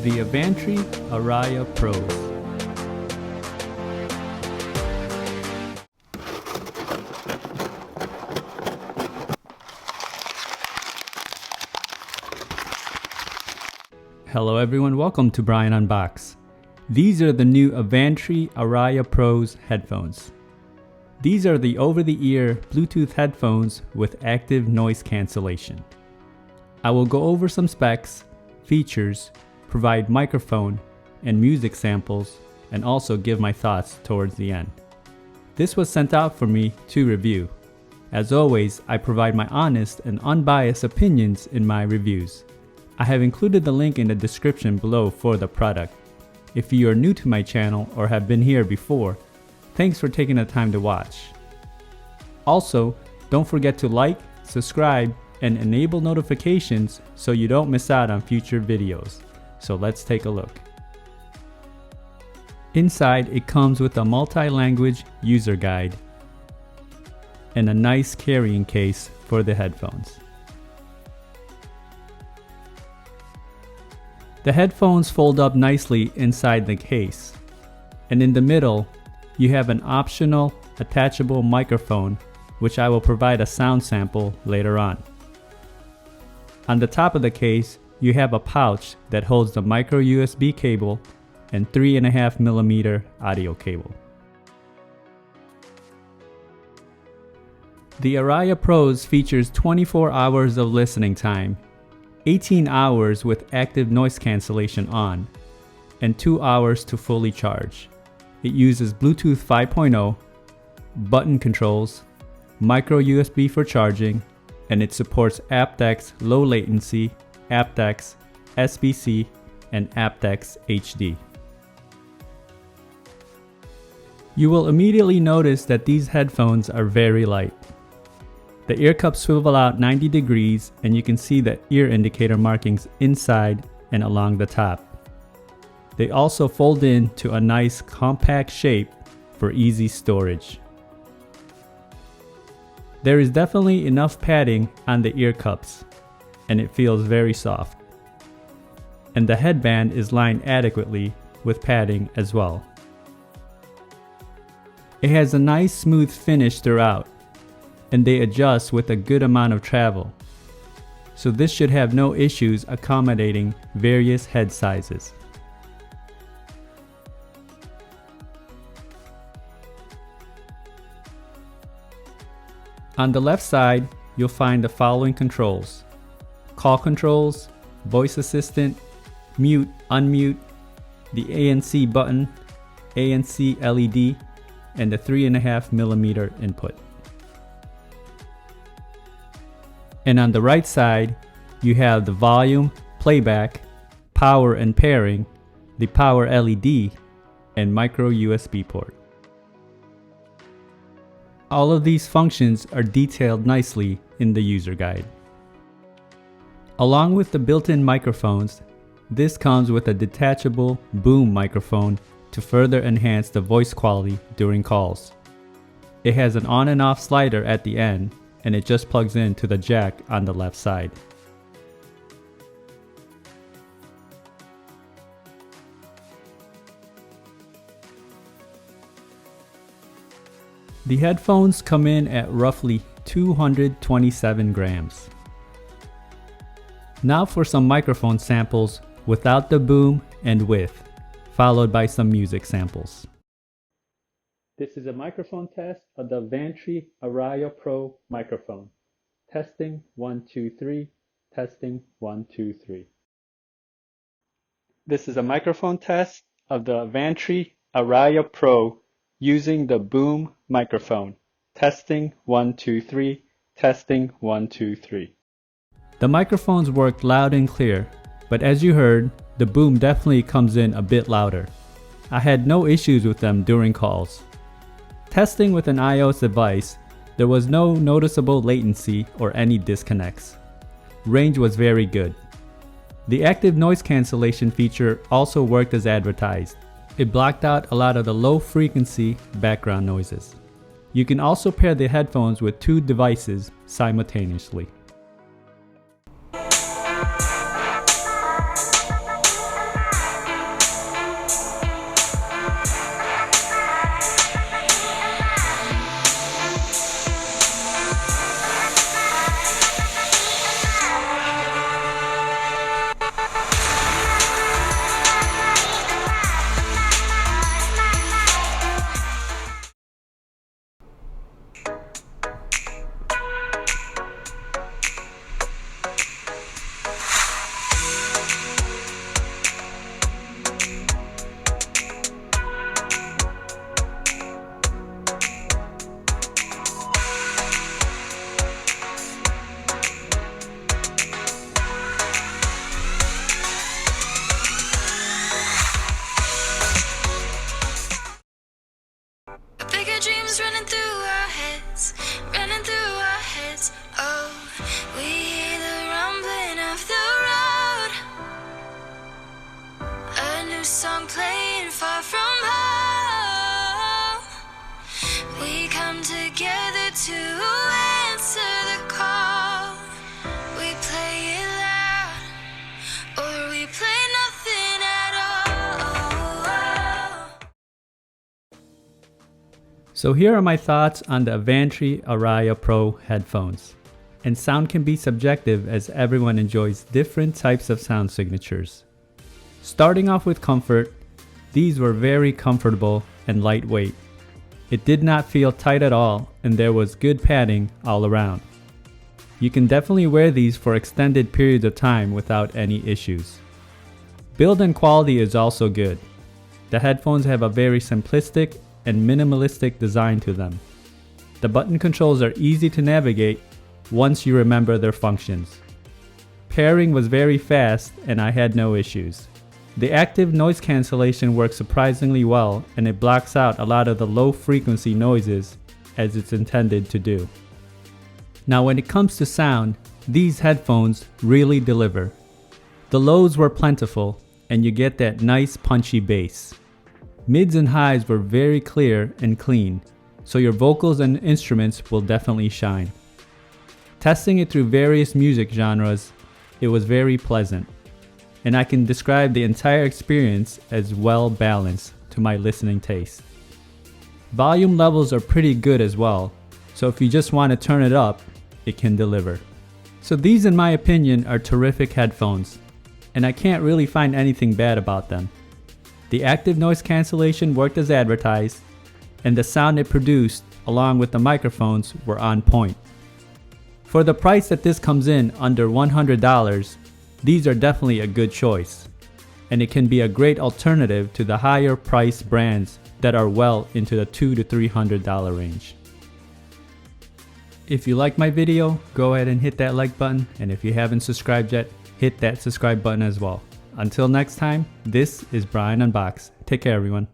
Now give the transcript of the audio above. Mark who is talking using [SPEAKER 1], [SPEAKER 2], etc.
[SPEAKER 1] the Avantree Aria Pro. Hello everyone, welcome to Brian Unbox. These are the new Avantree Aria Pro's headphones. These are the over-the-ear Bluetooth headphones with active noise cancellation. I will go over some specs, features, provide microphone and music samples, and also give my thoughts towards the end. This was sent out for me to review. As always, I provide my honest and unbiased opinions in my reviews. I have included the link in the description below for the product. If you are new to my channel or have been here before, thanks for taking the time to watch. Also, don't forget to like, subscribe, and enable notifications so you don't miss out on future videos. So let's take a look. Inside, it comes with a multi-language user guide and a nice carrying case for the headphones. The headphones fold up nicely inside the case, and in the middle, you have an optional attachable microphone, which I will provide a sound sample later on. On the top of the case, you have a pouch that holds the micro USB cable and 3.5mm audio cable. The Aria Pros features 24 hours of listening time, 18 hours with active noise cancellation on, and 2 hours to fully charge. It uses Bluetooth 5.0, button controls, micro USB for charging, and it supports aptX low latency, aptX, SBC, and aptX HD. You will immediately notice that these headphones are very light. The ear cups swivel out 90 degrees, and you can see the ear indicator markings inside and along the top. They also fold in to a nice compact shape for easy storage. There is definitely enough padding on the ear cups, and it feels very soft. And the headband is lined adequately with padding as well. It has a nice smooth finish throughout, and they adjust with a good amount of travel. So this should have no issues accommodating various head sizes. On the left side, you'll find the following controls: call controls, voice assistant, mute, unmute, the ANC button, ANC LED, and the 3.5mm input. And on the right side, you have the volume, playback, power and pairing, the power LED, and micro USB port. All of these functions are detailed nicely in the user guide. Along with the built-in microphones, this comes with a detachable boom microphone to further enhance the voice quality during calls. It has an on and off slider at the end, and it just plugs into the jack on the left side. The headphones come in at roughly 227 grams. Now for some microphone samples without the boom and with, followed by some music samples. This is a microphone test of the Avantree Aria Pro microphone. Testing 1 2 3, testing 1 2 3. This is a microphone test of the Avantree Aria Pro using the boom microphone. Testing 1 2 3, testing 1 2 3. The microphones worked loud and clear, but as you heard, the boom definitely comes in a bit louder. I had no issues with them during calls. Testing with an iOS device, there was no noticeable latency or any disconnects. Range was very good. The active noise cancellation feature also worked as advertised. It blocked out a lot of the low frequency background noises. You can also pair the headphones with 2 devices simultaneously.
[SPEAKER 2] new song playing far from home. We come together to answer the call. We play it loud, or we play nothing at all.
[SPEAKER 1] So here are my thoughts on the Avantree Aria Pro headphones. And sound can be subjective as everyone enjoys different types of sound signatures. Starting off with comfort, these were very comfortable and lightweight. It did not feel tight at all, and there was good padding all around. You can definitely wear these for extended periods of time without any issues. Build and quality is also good. The headphones have a very simplistic and minimalistic design to them. The button controls are easy to navigate once you remember their functions. Pairing was very fast and I had no issues. The active noise cancellation works surprisingly well, and it blocks out a lot of the low frequency noises as it's intended to do. Now when it comes to sound, these headphones really deliver. The lows were plentiful and you get that nice punchy bass. Mids and highs were very clear and clean, so your vocals and instruments will definitely shine. Testing it through various music genres, it was very pleasant, and I can describe the entire experience as well balanced to my listening taste. Volume levels are pretty good as well, so if you just want to turn it up, it can deliver. So these, in my opinion, are terrific headphones, and I can't really find anything bad about them. The active noise cancellation worked as advertised, and the sound it produced along with the microphones were on point. For the price that this comes in, under $100, these are definitely a good choice, and it can be a great alternative to the higher price brands that are well into the $200 to $300 range. If you like my video, go ahead and hit that like button, and if you haven't subscribed yet, hit that subscribe button as well. Until next time, this is Brian Unbox. Take care, everyone.